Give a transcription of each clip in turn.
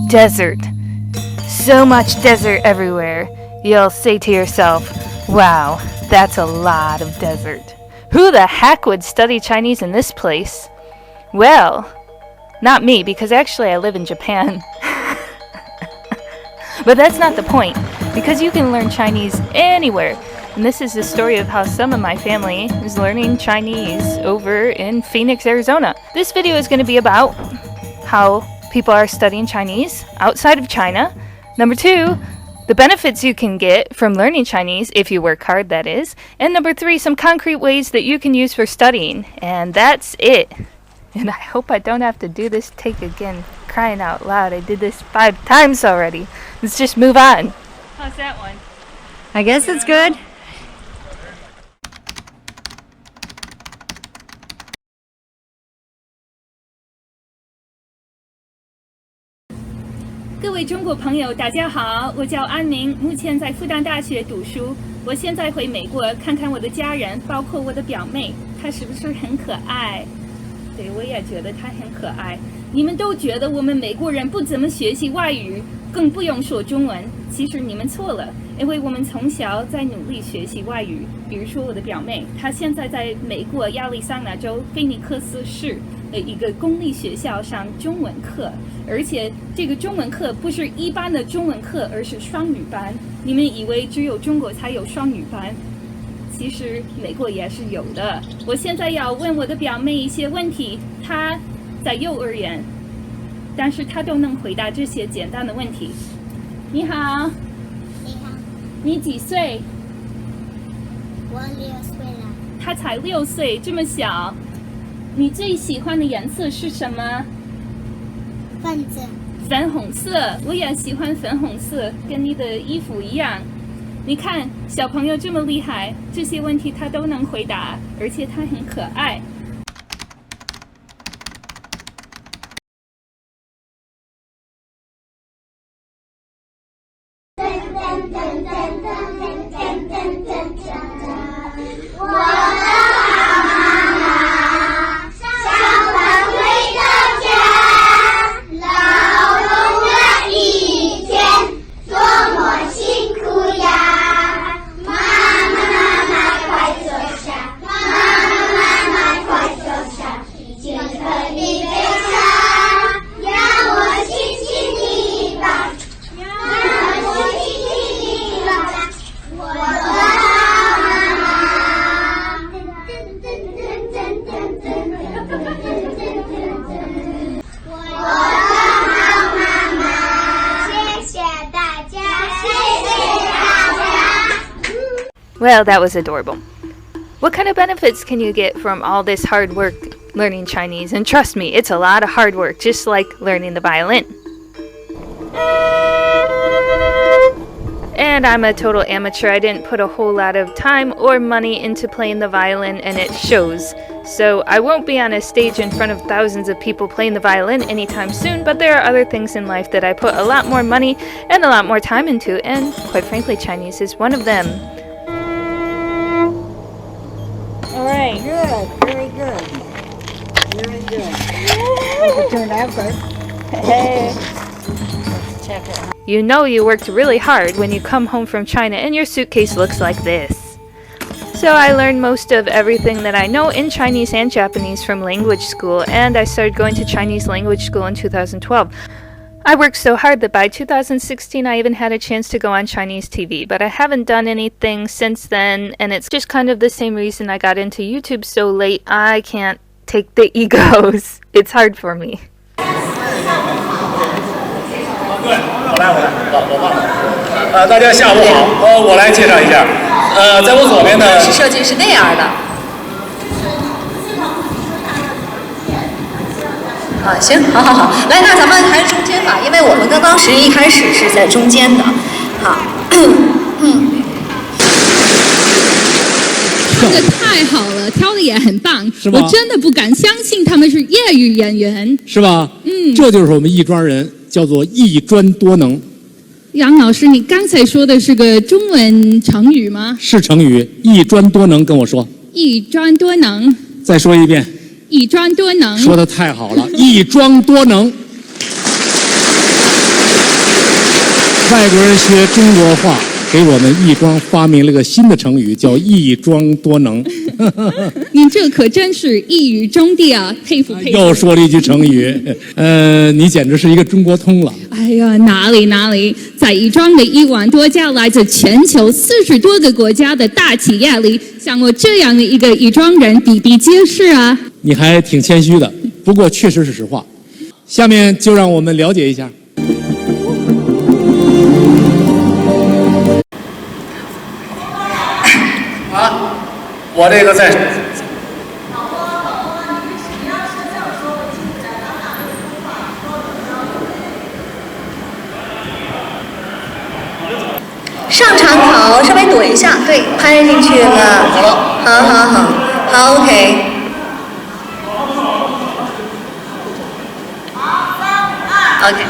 Desert. So much desert everywhere. You'll say to yourself, wow, that's a lot of desert. Who the heck would study Chinese in this place? Well, not me, because actually I live in Japan. But that's not the point, because you can learn Chinese anywhere. And this is the story of how some of my family is learning Chinese over in Phoenix, Arizona. This video is going to be about how people are studying Chinese outside of China. Number 2, the benefits you can get from learning Chinese, if you work hard, that is. And number 3, some concrete ways that you can use for studying. And that's it. And I hope I don't have to do this take again. Crying out loud, I did this 5 times already. Let's just move on. How's that one? I guess it's good.各位中国朋友，大家好，我叫安宁，目前在复旦大学读书。我现在回美国看看我的家人，包括我的表妹，她是不是很可爱？对，我也觉得她很可爱。你们都觉得我们美国人不怎么学习外语，更不用说中文。其实你们错了，因为我们从小在努力学习外语。比如说我的表妹，她现在在美国亚利桑那州菲尼克斯市的一个公立学校上中文课，而且这个中文课不是一般的中文课，而是双语班。你们以为只有中国才有双语班，其实美国也是有的。我现在要问我的表妹一些问题，她在幼儿园，但是她都能回答这些简单的问题。你好。你好。你几岁？我6岁了。她才6岁，这么小。你最喜欢的颜色是什么？粉红色，我也喜欢粉红色，跟你的衣服一样。你看，小朋友这么厉害，这些问题他都能回答，而且他很可爱。Well, that was adorable. What kind of benefits can you get from all this hard work learning Chinese? And trust me, it's a lot of hard work, just like learning the violin. And I'm a total amateur. I didn't put a whole lot of time or money into playing the violin, and it shows. So I won't be on a stage in front of thousands of people playing the violin anytime soon, but there are other things in life that I put a lot more money and a lot more time into, and quite frankly, Chinese is one of them. All right. Good, very good. Very good. It turned out good. Hey. Let's check it. You know you worked really hard when you come home from China and your suitcase looks like this. So I learned most of everything that I know in Chinese and Japanese from language school, and I started going to Chinese language school in 2012. I worked so hard that by 2016 I even had a chance to go on Chinese TV, but I haven't done anything since then, and it's just kind of the same reason I got into YouTube so late. I can't take the egos. It's hard for me. 对，我来，大家下午好，我来介绍一下，在我左边的是设计是那样的。啊，行，好，来，那咱们还是中间吧，因为我们刚刚实际一开始是在中间的，好，这个太好了，挑的也很棒，我真的不敢相信他们是业余演员，是吧？这就是我们艺专人，叫做艺专多能。杨老师，你刚才说的是个中文成语吗？是成语，艺专多能，跟我说。艺专多能。再说一遍。艺专多能。说的太好了，艺专多能。外国人学中国话，给我们亦庄发明了个新的成语，叫亦庄多能。您这可真是一语中的啊，佩服佩服。又说了一句成语，你简直是一个中国通了。哎呀，哪里，在亦庄的1万多家来自全球40多个国家的大企业里，像我这样的一个亦庄人比比皆是啊。你还挺谦虚的，不过确实是实话。下面就让我们了解一下。啊，我这个在。上场好，稍微躲一下，对，拍进去了。好了。好 ，OK。OK。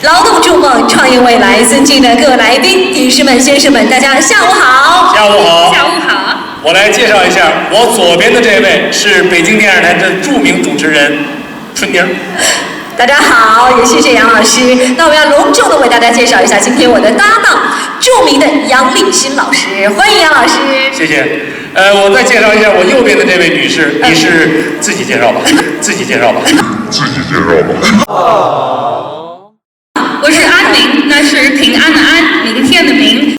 劳动筑梦，创业未来。尊敬的各位来宾、女士们、先生们，大家下午好。下午好。下午好。我来介绍一下，我左边的这位是北京电视台的著名主持人春妮儿。大家好，也谢谢杨老师。那我们要隆重的为大家介绍一下今天我的搭档，著名的杨立新老师，欢迎杨老师。谢谢。我再介绍一下我右边的这位女士，你是自己介绍吧。我是安明，那是平安的安，每个天的明。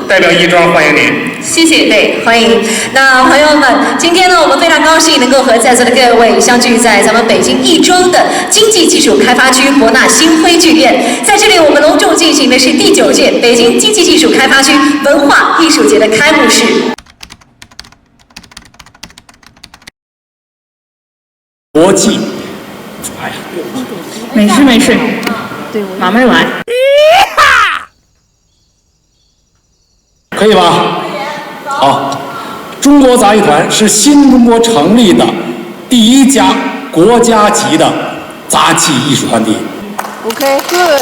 代表亦庄欢迎您。谢谢，对，欢迎。那朋友们，今天呢，我们非常高兴能够和在座的各位相聚在咱们北京亦庄的经济技术开发区博纳星辉剧院。在这里，我们隆重进行的是第9届北京经济技术开发区文化艺术节的开幕式。国际。哎呀，没事，慢慢来。可以吧？好，中国杂技团是新中国成立的第一家国家级的杂技艺术团体。OK, good.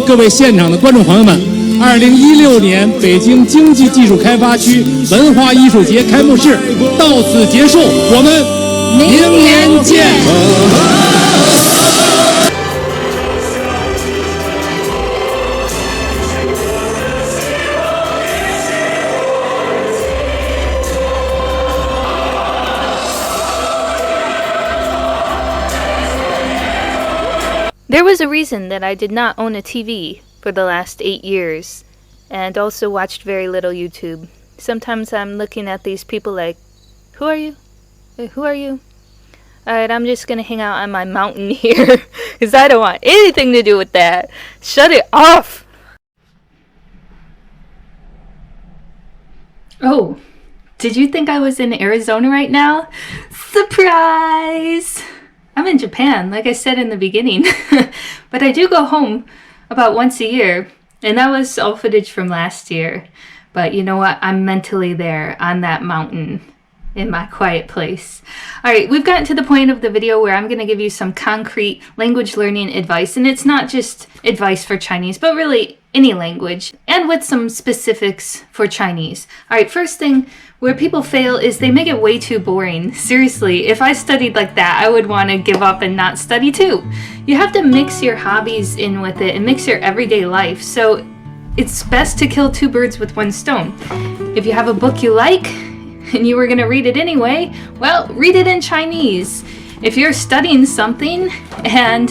各位现场的观众朋友们，2016年北京经济技术开发区文化艺术节开幕式到此结束，我们明年见。There was a reason that I did not own a TV for the last 8 years, and also watched very little YouTube. Sometimes I'm looking at these people like, who are you? Who are you? Alright, I'm just gonna hang out on my mountain here, because I don't want anything to do with that. Shut it off! Oh, did you think I was in Arizona right now? Surprise! I'm in Japan, like I said in the beginning. But I do go home about once a year, and that was all footage from last year. But you know what? I'm mentally there on that mountain in my quiet place. Alright, we've gotten to the point of the video where I'm going to give you some concrete language learning advice, and it's not just advice for Chinese, but really any language, and with some specifics for Chinese. Alright, first thing, where people fail is they make it way too boring. Seriously, if I studied like that, I would want to give up and not study too. You have to mix your hobbies in with it and mix your everyday life, so it's best to kill 2 birds with 1 stone. If you have a book you like, and you were going to read it anyway, well, read it in Chinese. If you're studying something and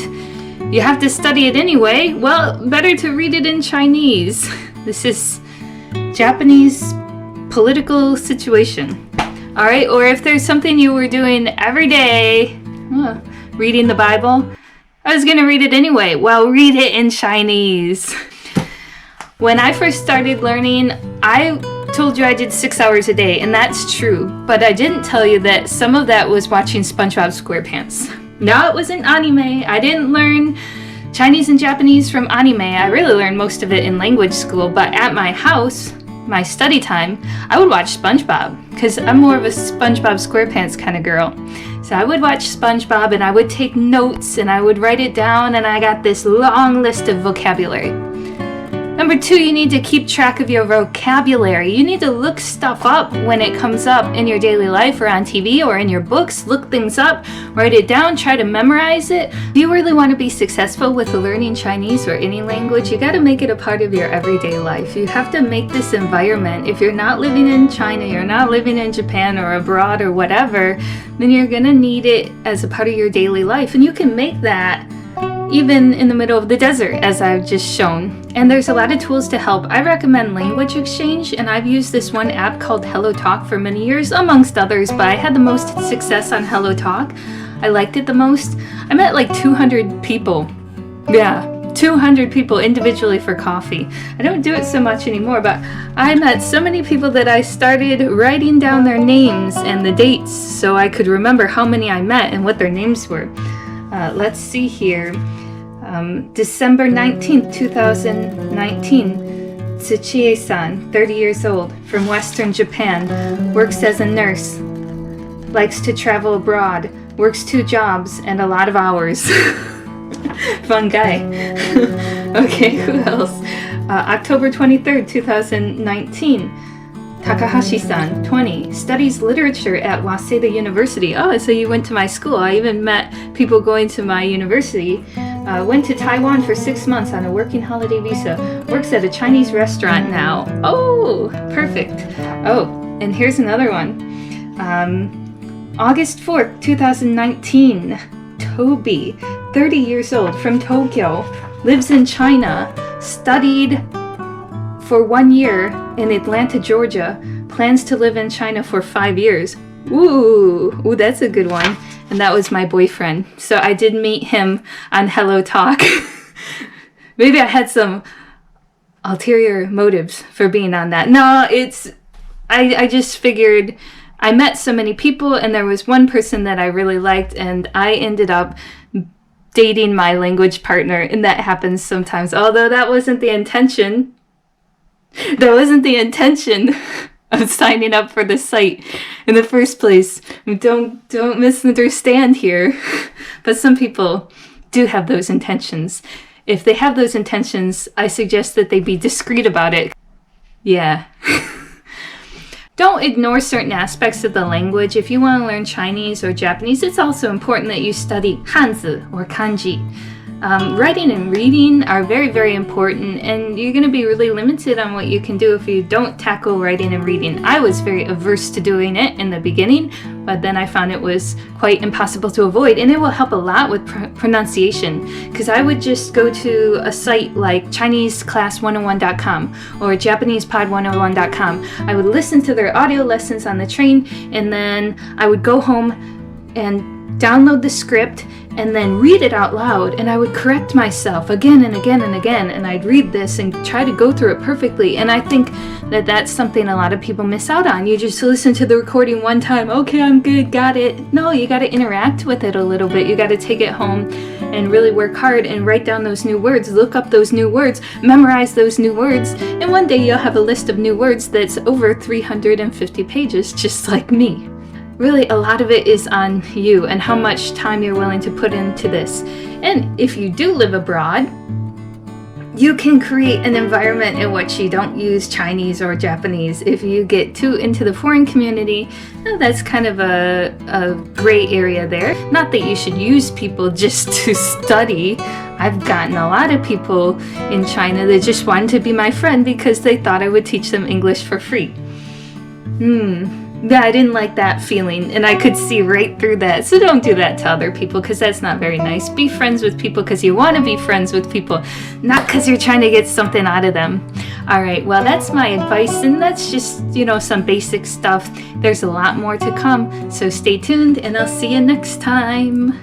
you have to study it anyway, well, better to read it in Chinese. This is Japanese political situation. Alright, or if there's something you were doing every day, reading the Bible, I was going to read it anyway. Well, read it in Chinese. When I first started learning, I told you I did 6 hours a day, and that's true, but I didn't tell you that some of that was watching SpongeBob SquarePants. No, it wasn't anime. I didn't learn Chinese and Japanese from anime. I really learned most of it in language school, but at my house, my study time, I would watch SpongeBob, because I'm more of a SpongeBob SquarePants kind of girl. So I would watch SpongeBob, and I would take notes, and I would write it down, and I got this long list of vocabulary. Number 2, you need to keep track of your vocabulary. You need to look stuff up when it comes up in your daily life or on TV or in your books. Look things up, write it down, try to memorize it. If you really want to be successful with learning Chinese or any language, you got to make it a part of your everyday life. You have to make this environment. If you're not living in China, you're not living in Japan or abroad or whatever, then you're going to need it as a part of your daily life. And you can make that even in the middle of the desert, as I've just shown. And there's a lot of tools to help. I recommend language exchange, and I've used this one app called Hello Talk for many years, amongst others, but I had the most success on Hello Talk. I liked it the most. I met like 200 people. Yeah, 200 people individually for coffee. I don't do it so much anymore, but I met so many people that I started writing down their names and the dates so I could remember how many I met and what their names were. Let's see here. December 19th, 2019, Tsuchie-san, 30 years old, from Western Japan, works as a nurse, likes to travel abroad, works 2 jobs and a lot of hours. Fun guy. Okay, who else? October 23rd, 2019, Takahashi-san, 20, studies literature at Waseda University. Oh, so you went to my school. I even met people going to my university. Went to Taiwan for 6 months on a working holiday visa. Works at a Chinese restaurant now. Oh, perfect. Oh, and here's another one. August 4th, 2019, Toby, 30 years old, from Tokyo, lives in China, studied for 1 year in Atlanta, Georgia, plans to live in China for 5 years. Ooh, that's a good one. And that was my boyfriend. So I did meet him on Hello Talk. Maybe I had some ulterior motives for being on that. No, I just figured I met so many people and there was one person that I really liked and I ended up dating my language partner, and that happens sometimes. Although that wasn't the intention. That wasn't the intention of signing up for the site in the first place. Don't misunderstand here. But some people do have those intentions. If they have those intentions, I suggest that they be discreet about it. Yeah. Don't ignore certain aspects of the language. If you want to learn Chinese or Japanese, it's also important that you study Hanzi or Kanji. Writing and reading are very, very important, and you're going to be really limited on what you can do if you don't tackle writing and reading. I was very averse to doing it in the beginning, but then I found it was quite impossible to avoid, and it will help a lot with pronunciation, because I would just go to a site like ChineseClass101.com or JapanesePod101.com. I would listen to their audio lessons on the train, and then I would go home and download the script and then read it out loud, and I would correct myself again and again and again, and I'd read this and try to go through it perfectly. And I think that that's something a lot of people miss out on. You just listen to the recording one time, okay, I'm good, got it. No, you got to interact with it a little bit. You got to take it home and really work hard and write down those new words, look up those new words, memorize those new words, and one day you'll have a list of new words that's over 350 pages, just like me. Really, a lot of it is on you and how much time you're willing to put into this. And if you do live abroad, you can create an environment in which you don't use Chinese or Japanese. If you get too into the foreign community, that's kind of a gray area there. Not that you should use people just to study. I've gotten a lot of people in China that just wanted to be my friend because they thought I would teach them English for free. Yeah, I didn't like that feeling, and I could see right through that. So don't do that to other people, because that's not very nice. Be friends with people because you want to be friends with people, not because you're trying to get something out of them. All right, well, that's my advice, and that's just, some basic stuff. There's a lot more to come, so stay tuned, and I'll see you next time.